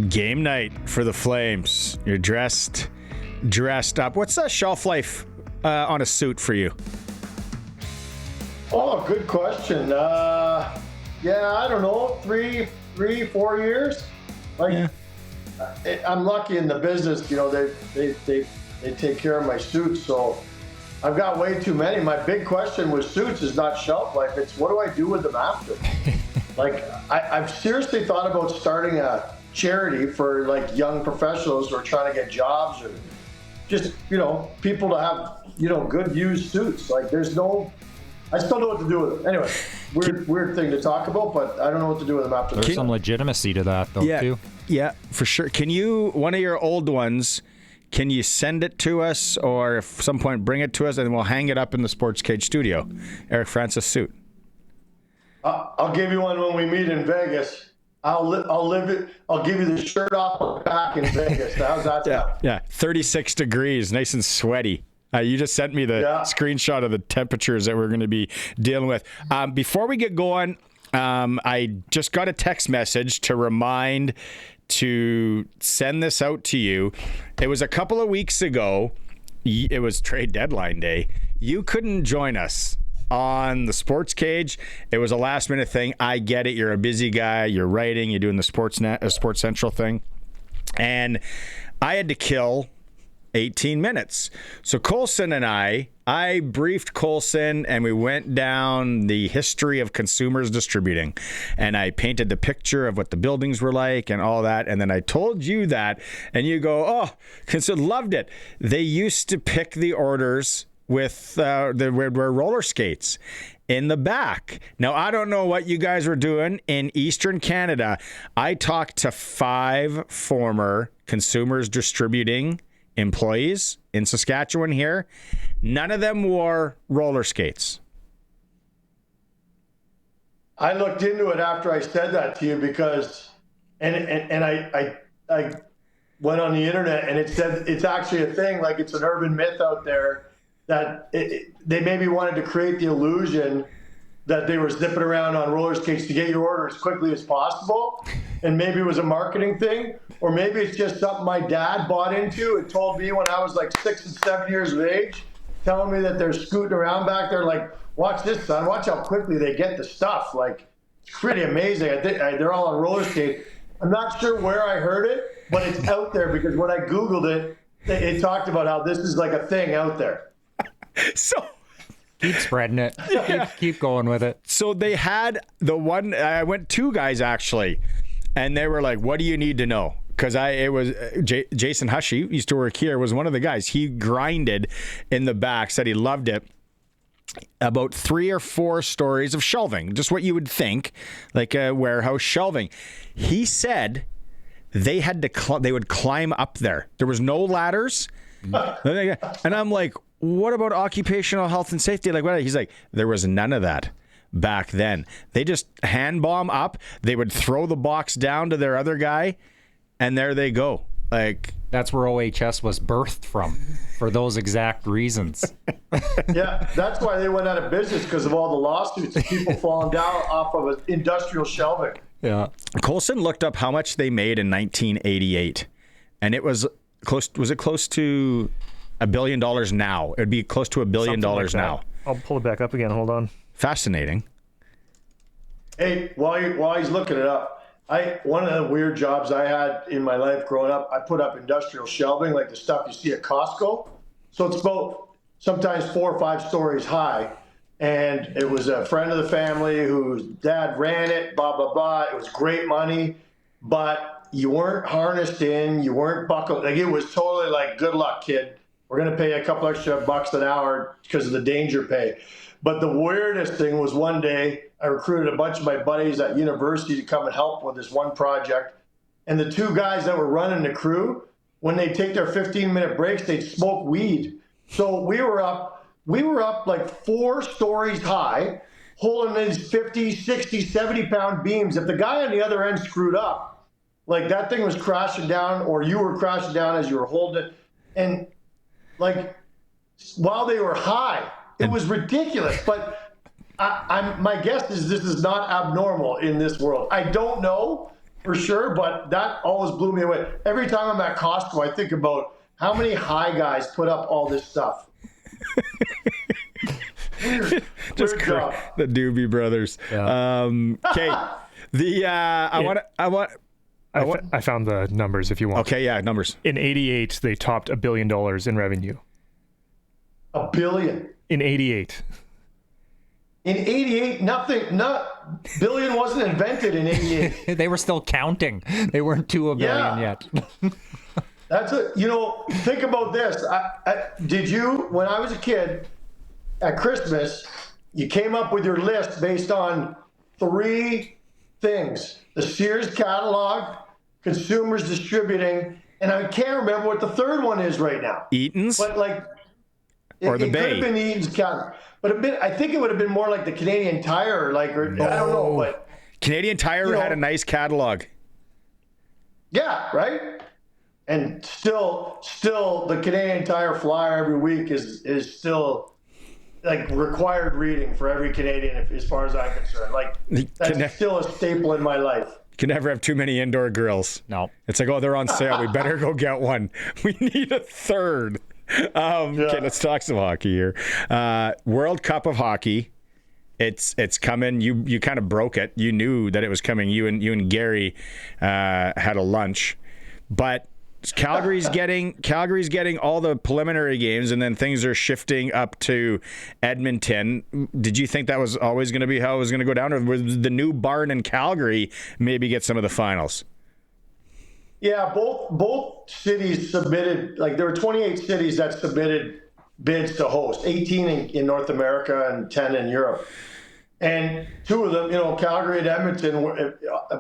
Game night for the Flames. You're dressed up. What's the shelf life on a suit for you? Oh, good question. Yeah, I don't know, 3, 4 years. I'm lucky in the business. You know, they take care of my suits, so I've got way too many. My big question with suits is not shelf life. It's what do I do with them after? I've seriously thought about starting a charity for young professionals who are trying to get jobs, or just people to have good used suits. I still know what to do with them. Anyway, weird thing to talk about, but I don't know what to do with them after. There's some legitimacy to that, though, too. Yeah, for sure. Can you, one of your old ones, can you send it to us, or at some point bring it to us, and we'll hang it up in the Sports Cage studio? Eric Francis suit. I'll give you one when we meet in Vegas. I'll give you the shirt off my back in Vegas. How's that sound? Yeah, 36 degrees, nice and sweaty. You just sent me the screenshot of the temperatures that we're going to be dealing with. Before we get going, I just got a text message to remind to send this out to you. It was a couple of weeks ago. It was trade deadline day. You couldn't join us on the Sports Cage. It was a last minute thing. I get it. You're a busy guy. You're writing. You're doing the Sports Central thing. And I had to kill 18 minutes. So Colson and I briefed Colson, and we went down the history of consumers distributing, and I painted the picture of what the buildings were like and all that. And then I told you that, and you go, oh, Colson loved it. They used to pick the orders with where roller skates in the back. Now, I don't know what you guys were doing in Eastern Canada. I talked to 5 former consumers distributing employees in Saskatchewan here. None of them wore roller skates. I looked into it after I said that to you because, and I went on the internet, and it said it's actually a thing. It's an urban myth out there that they maybe wanted to create the illusion that they were zipping around on roller skates to get your order as quickly as possible. And maybe it was a marketing thing, or maybe it's just something my dad bought into and told me when I was 6 and 7 years of age, telling me that they're scooting around back there. Watch this, son. Watch how quickly they get the stuff. It's pretty amazing. I think they're all on roller skates. I'm not sure where I heard it, but it's out there because when I Googled it, it talked about how this is a thing out there. So keep spreading it. Keep going with it. So they had the one. I went 2 guys actually, and they were like, "What do you need to know?" Because it was Jason Hushy used to work here. Was one of the guys. He grinded in the back. Said he loved it. About 3 or 4 stories of shelving, just what you would think, like a warehouse shelving. He said they had to. They would climb up there. There was no ladders, and I'm like, what about occupational health and safety? What? He's like, there was none of that back then. They just hand bomb up. They would throw the box down to their other guy, and there they go. That's where OHS was birthed from, for those exact reasons. Yeah, that's why they went out of business, because of all the lawsuits of people falling down off of industrial shelving. Yeah. Colson looked up how much they made in 1988, and it was close. Was it close to $1 billion now? It would be close to $1 billion now. I'll pull it back up again. Hold on. Fascinating. Hey, while he's looking it up, one of the weird jobs I had in my life growing up, I put up industrial shelving, like the stuff you see at Costco. So it's about sometimes 4 or 5 stories high. And it was a friend of the family whose dad ran it, blah, blah, blah. It was great money, but you weren't harnessed in, you weren't buckled. It was totally good luck, kid. We're going to pay a couple extra bucks an hour because of the danger pay. But the weirdest thing was one day I recruited a bunch of my buddies at university to come and help with this one project. And the 2 guys that were running the crew, when they take their 15-minute breaks, they'd smoke weed. So we were up 4 stories high, holding these 50, 60, 70-pound beams. If the guy on the other end screwed up, that thing was crashing down, or you were crashing down as you were holding it. And while they were high, it was ridiculous. But my guess is this is not abnormal in this world. I don't know, for sure, but that always blew me away. Every time I'm at Costco, I think about how many high guys put up all this stuff. Weird job. The Doobie Brothers. Yeah. Okay. I found the numbers if you want. Okay, yeah, numbers. In 88, they topped $1 billion in revenue. $1 billion. In 88. In 88, billion wasn't invented in 88. They were still counting. They weren't to $1 billion yet. That's it. Think about this. Did you, when I was a kid, at Christmas, you came up with your list based on 3 things: the Sears catalog, consumers distributing, and I can't remember what the third one is right now. Eaton's? But or the it Bay? could have been the Eaton's catalog. But I think it would have been more like the Canadian Tire, I don't know, but Canadian Tire had a nice catalog. yeah, right? And still the Canadian Tire flyer every week is still required reading for every Canadian, as far as I'm concerned. That's still a staple in my life. You can never have too many indoor grills. No. It's like, oh, they're on sale. We better go get one. We need a third. Okay, let's talk some hockey here. World Cup of Hockey. It's coming. You kind of broke it. You knew that it was coming. You and Gary had a lunch, but Calgary's getting all the preliminary games, and then things are shifting up to Edmonton. Did you think that was always going to be how it was going to go down, or was the new barn in Calgary maybe get some of the finals? Yeah, both cities submitted. There were 28 cities that submitted bids to host, 18 in North America and 10 in Europe. And 2 of them, Calgary and Edmonton,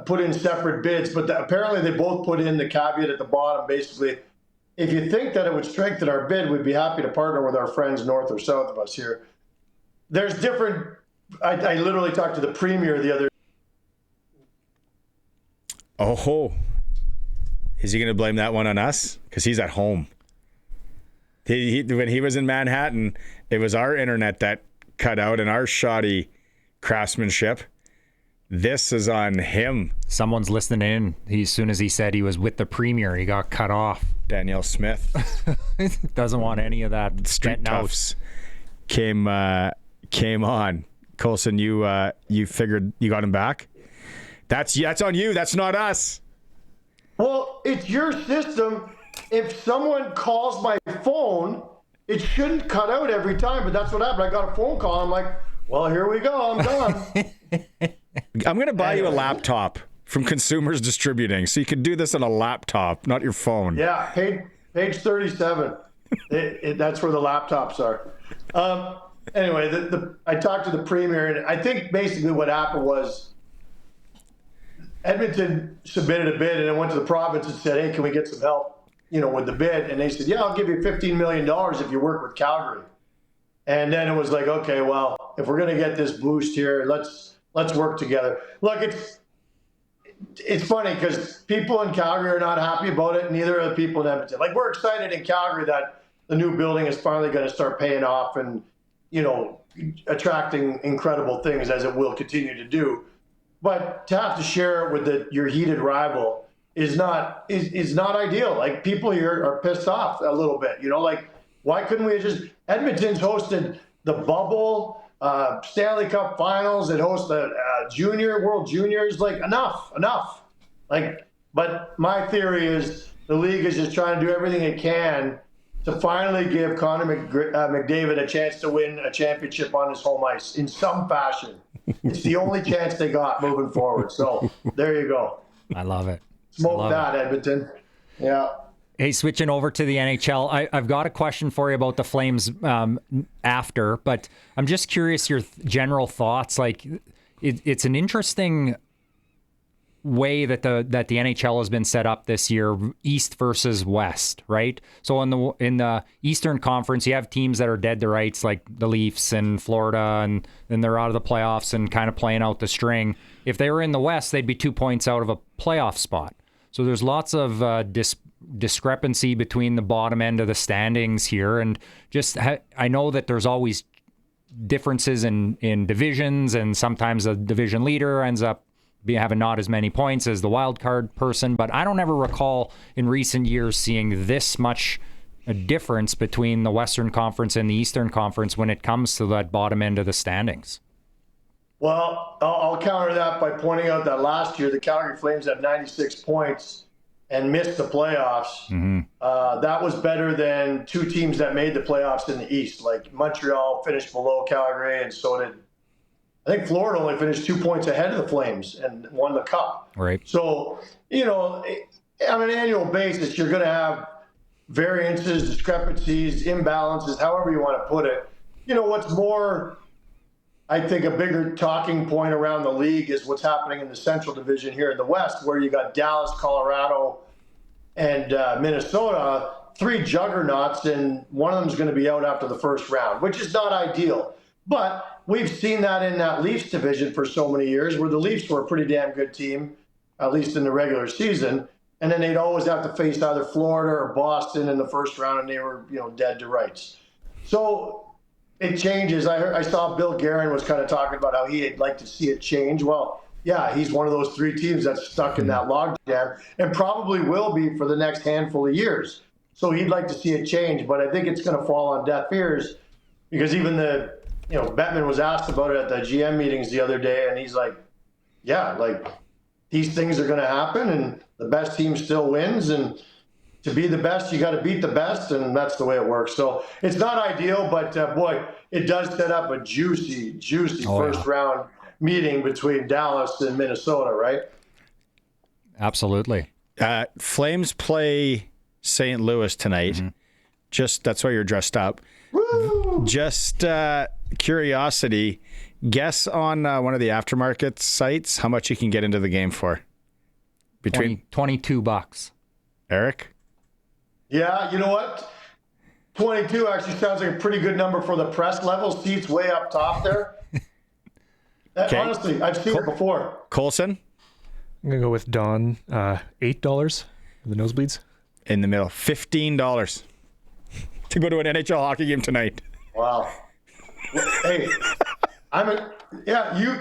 put in separate bids, but apparently they both put in the caveat at the bottom, basically, if you think that it would strengthen our bid, we'd be happy to partner with our friends north or south of us here. There's different, I literally talked to the premier the other. Oh, is he going to blame that one on us? Because he's at home. When he was in Manhattan, it was our internet that cut out and our shoddy craftsmanship. This is on him. Someone's listening in. As soon as he said he was with the premier, he got cut off. Danielle Smith. Doesn't want any of that. Street toughs came on. Colson, you figured you got him back? That's on you. That's not us. Well, it's your system. If someone calls my phone, it shouldn't cut out every time, but that's what happened. I got a phone call. I'm like, well, here we go. I'm done. I'm going to buy you a laptop from Consumers Distributing, so you can do this on a laptop, not your phone. Yeah, page 37. That's where the laptops are. Anyway, I talked to the premier, and I think basically what happened was Edmonton submitted a bid, and it went to the province and said, hey, can we get some help, with the bid? And they said, yeah, I'll give you $15 million if you work with Calgary. And then it was like, okay, well, if we're going to get this boost here, let's work together. Look, it's funny because people in Calgary are not happy about it, neither are the people in Edmonton. We're excited in Calgary that the new building is finally going to start paying off and, attracting incredible things, as it will continue to do. But to have to share it with your heated rival is not ideal. People here are pissed off a little bit, why couldn't we just, Edmonton's hosted the bubble, Stanley Cup finals, it hosts the World Juniors, enough. But my theory is the league is just trying to do everything it can to finally give Connor McDavid a chance to win a championship on his home ice in some fashion. It's the only chance they got moving forward. So there you go. I love it. Smoke that, Edmonton. Yeah. Hey, switching over to the NHL, I've got a question for you about the Flames after, but I'm just curious your general thoughts. It's an interesting way that the NHL has been set up this year, East versus West, right? So in the Eastern Conference, you have teams that are dead to rights, like the Leafs and Florida, and then they're out of the playoffs and kind of playing out the string. If they were in the West, they'd be 2 points out of a playoff spot. So there's lots of discrepancy between the bottom end of the standings here, and I know that there's always differences in divisions, and sometimes a division leader ends up having not as many points as the wild card person, but I don't ever recall in recent years seeing this much a difference between the Western Conference and the Eastern Conference when it comes to that bottom end of the standings. Well, I'll counter that by pointing out that last year the Calgary Flames had 96 points and missed the playoffs. Mm-hmm. That was better than two teams that made the playoffs in the East. Like Montreal finished below Calgary, and so did, I think Florida only finished 2 points ahead of the Flames and won the cup. Right. So, on an annual basis, you're going to have variances, discrepancies, imbalances, however you want to put it. What's more, I think a bigger talking point around the league is what's happening in the Central Division here in the West, where you got Dallas, Colorado, and Minnesota, three juggernauts, and one of them is going to be out after the first round, which is not ideal. But we've seen that in that Leafs division for so many years, where the Leafs were a pretty damn good team, at least in the regular season, and then they'd always have to face either Florida or Boston in the first round, and they were, dead to rights. So it changes. I saw Bill Guerin was kind of talking about how he'd like to see it change. Well, yeah, he's one of those three teams that's stuck in that logjam and probably will be for the next handful of years. So he'd like to see it change, but I think it's going to fall on deaf ears because even Bettman was asked about it at the GM meetings the other day, and he's like, yeah, these things are going to happen and the best team still wins, and to be the best, you got to beat the best, and that's the way it works. So it's not ideal, but boy, it does set up a juicy first round meeting between Dallas and Minnesota, right? Absolutely. Flames play St. Louis tonight. Mm-hmm. Just that's why you're dressed up. Woo! Just curiosity, guess on one of the aftermarket sites how much you can get into the game for. Between $22. Eric? Yeah, you know what? 22 actually sounds like a pretty good number for the press level. Seats way up top there. Okay. Honestly, I've seen it before. Colson? I'm going to go with Don. $8 for the nosebleeds. In the middle. $15 to go to an NHL hockey game tonight. Wow. Hey,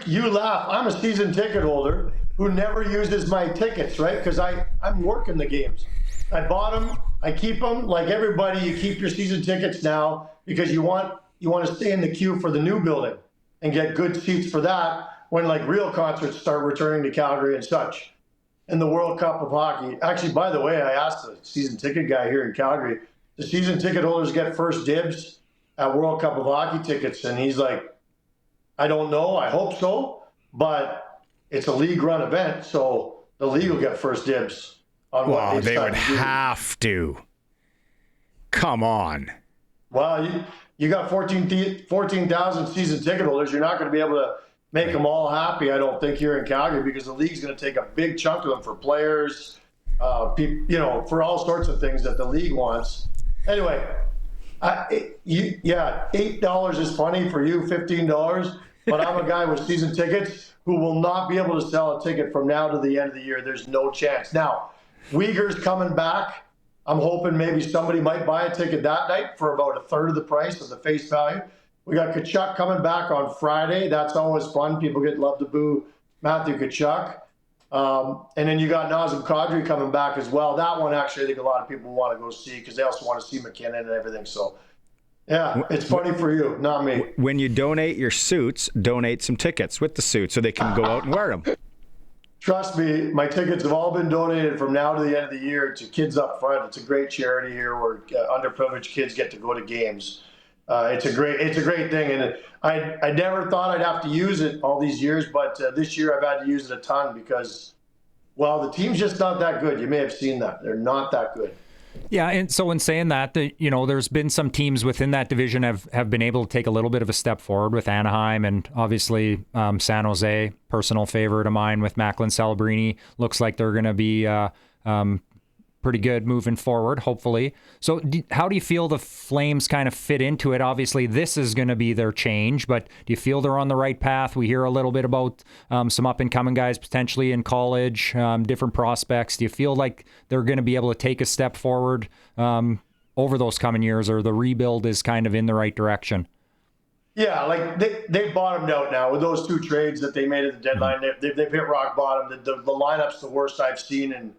you laugh. I'm a season ticket holder who never uses my tickets, right? Because I'm working the games. I bought them. I keep them. Like everybody, you keep your season tickets now because you want to stay in the queue for the new building and get good seats for that when real concerts start returning to Calgary and such. And the World Cup of Hockey. Actually, by the way, I asked the season ticket guy here in Calgary, the season ticket holders get first dibs at World Cup of Hockey tickets, and he's like, I don't know. I hope so, but it's a league-run event, so the league will get first dibs. Well, they would have to. Come on. Well, you got 14,000 season ticket holders. You're not going to be able to make them all happy, I don't think, here in Calgary, because the league's going to take a big chunk of them for players, for all sorts of things that the league wants. Anyway, $8 is funny for you, $15, but I'm a guy with season tickets who will not be able to sell a ticket from now to the end of the year. There's no chance. Now, Uyghur's coming back. I'm hoping maybe somebody might buy a ticket that night for about a third of the price of the face value. We got Tkachuk coming back on Friday. That's always fun. People love to boo Matthew Tkachuk. And then you got Nazem Kadri coming back as well. That one, actually, I think a lot of people want to go see because they also want to see McKinnon and everything. So, yeah, it's funny for you, not me. When you donate your suits, donate some tickets with the suit so they can go out and wear them. Trust me, my tickets have all been donated from now to the end of the year to Kids Up Front. It's a great charity here where underprivileged kids get to go to games. It's a great thing, and I never thought I'd have to use it all these years, but this year I've had to use it a ton because, well, the team's just not that good. You may have seen that. They're not that good. Yeah, and so in saying that, there's been some teams within that division have been able to take a little bit of a step forward with Anaheim and obviously San Jose, personal favorite of mine with Macklin Celebrini. Looks like they're going to be pretty good moving forward, hopefully. So how do you feel the Flames kind of fit into it? Obviously, this is going to be their change, but do you feel they're on the right path? We hear a little bit about some up-and-coming guys potentially in college, different prospects. Do you feel like they're going to be able to take a step forward over those coming years, or the rebuild is kind of in the right direction? Yeah, like they bottomed out now with those 2 trades that they made at the deadline. They've hit rock bottom. The lineup's the worst I've seen, and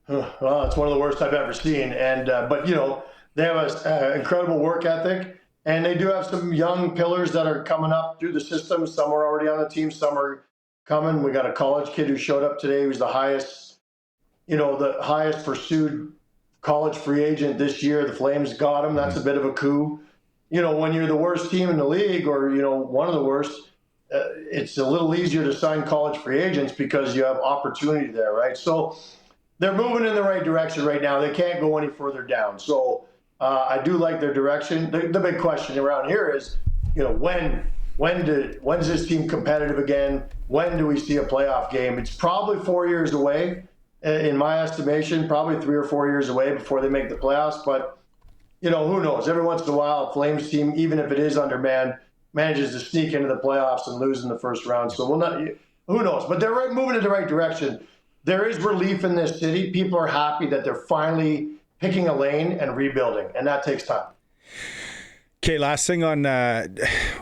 well, it's one of the worst I've ever seen. And but they have an incredible work ethic, and they do have some young pillars that are coming up through the system. Some are already on the team, some are coming. We got a college kid who showed up today. He was the highest pursued college free agent this year. The Flames got him. That's a bit of a coup. When you're the worst team in the league, or one of the worst, it's a little easier to sign college free agents because you have opportunity there, right? So they're moving in the right direction right now. They can't go any further down. So I do like their direction. The big question around here is, when's this team competitive again? When do we see a playoff game? It's probably 4 years away, in my estimation. Probably 3 or 4 years away before they make the playoffs, but. Who knows? Every once in a while, a Flames team, even if it is undermanned, manages to sneak into the playoffs and lose in the first round. So who knows? But they're moving in the right direction. There is relief in this city. People are happy that they're finally picking a lane and rebuilding, and that takes time. Okay, last thing on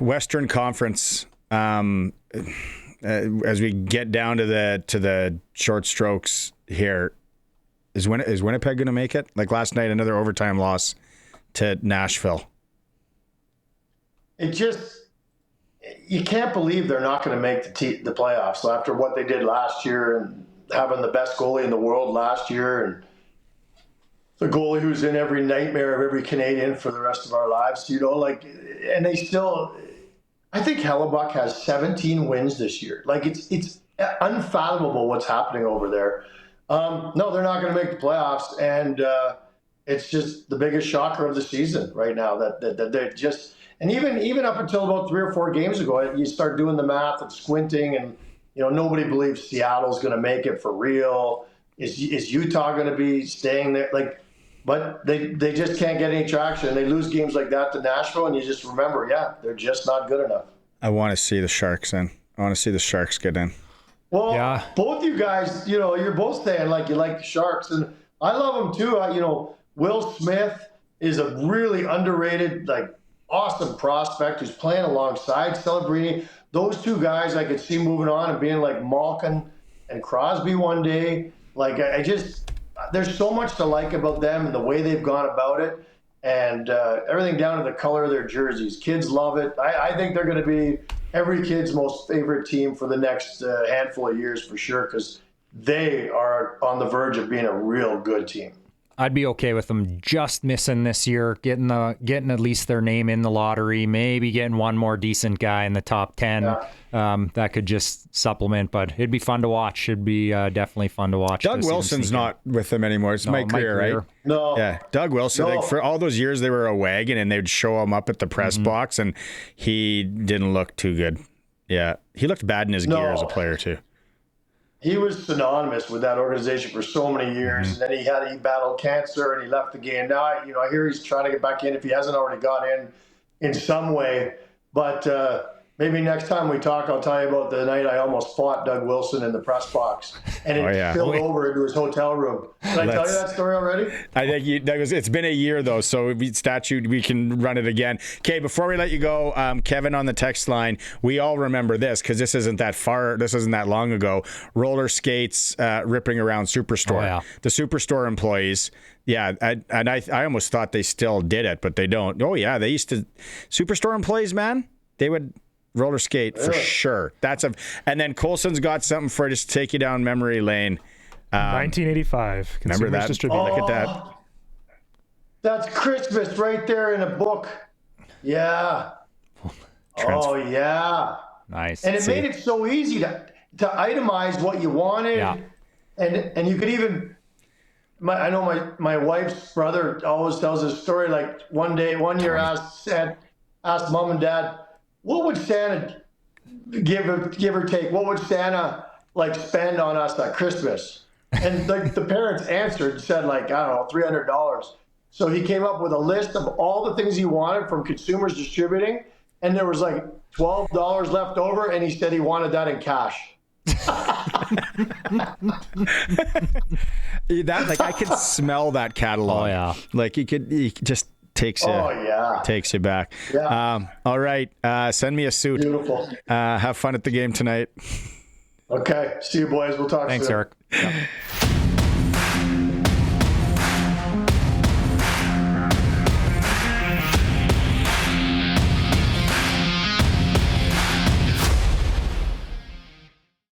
Western Conference. As we get down to the short strokes here, is Winnipeg going to make it? Like last night, another overtime loss to Nashville. You can't believe they're not going to make the playoffs. So after what they did last year and having the best goalie in the world last year, and the goalie who's in every nightmare of every Canadian for the rest of our lives, and they still, I think Hellebuck has 17 wins this year. Like it's unfathomable what's happening over there. No, they're not going to make the playoffs, and it's just the biggest shocker of the season right now. That they're just, and even up until about 3 or 4 games ago, you start doing the math and squinting, and nobody believes Seattle's going to make it for real. Is Utah going to be staying there? But they just can't get any traction. They lose games like that to Nashville, and you just remember, they're just not good enough. I want to see the Sharks in. I want to see the Sharks get in. Well, yeah. Both you guys, you're both saying you like the Sharks, and I love them too. Will Smith is a really underrated, awesome prospect who's playing alongside Celebrini. Those 2 guys I could see moving on and being like Malkin and Crosby one day. There's so much to like about them and the way they've gone about it, and everything down to the color of their jerseys. Kids love it. I think they're going to be every kid's most favorite team for the next handful of years for sure, because they are on the verge of being a real good team. I'd be okay with them just missing this year, getting at least their name in the lottery, maybe getting one more decent guy in the top 10. Yeah. That could just supplement, but it'd be fun to watch. It'd be definitely fun to watch. Doug Wilson's not with them anymore. It's Mike Greer, right? No. Yeah, Doug Wilson. For all those years, they were a wagon, and they'd show him up at the press box, and he didn't look too good. Yeah, he looked bad in his gear as a player too. He was synonymous with that organization for so many years, and then he battled cancer and he left the game. Now I hear he's trying to get back in if he hasn't already got in some way. But maybe next time we talk, I'll tell you about the night I almost fought Doug Wilson in the press box, and it spilled over into his hotel room. Did I tell you that story already? I think it's been a year though, so we can run it again. Okay, before we let you go, Kevin on the text line, we all remember this because this isn't that long ago. Roller skates ripping around Superstore. Oh, yeah. The Superstore employees. Yeah, I almost thought they still did it, but they don't. Oh yeah, they used to. Superstore employees, man, they would roller skate for sure. And then Colson's got something for just to take you down memory lane. 1985. Remember that? Look at that. That's Christmas right there in a book. Yeah. Oh yeah. Nice. And it made it so easy to itemize what you wanted. Yeah. And you could even. I know my wife's brother always tells this story. Like one year asked mom and dad, what would Santa give or take? What would Santa spend on us at Christmas? And the parents answered, said I don't know, $300. So he came up with a list of all the things he wanted from Consumers Distributing, and there was $12 left over, and he said he wanted that in cash. I could smell that catalog. Oh yeah. You could just takes you back. Yeah. All right. Send me a suit. Beautiful. Have fun at the game tonight. Okay. See you, boys. We'll talk soon. Thanks, Eric. Yeah.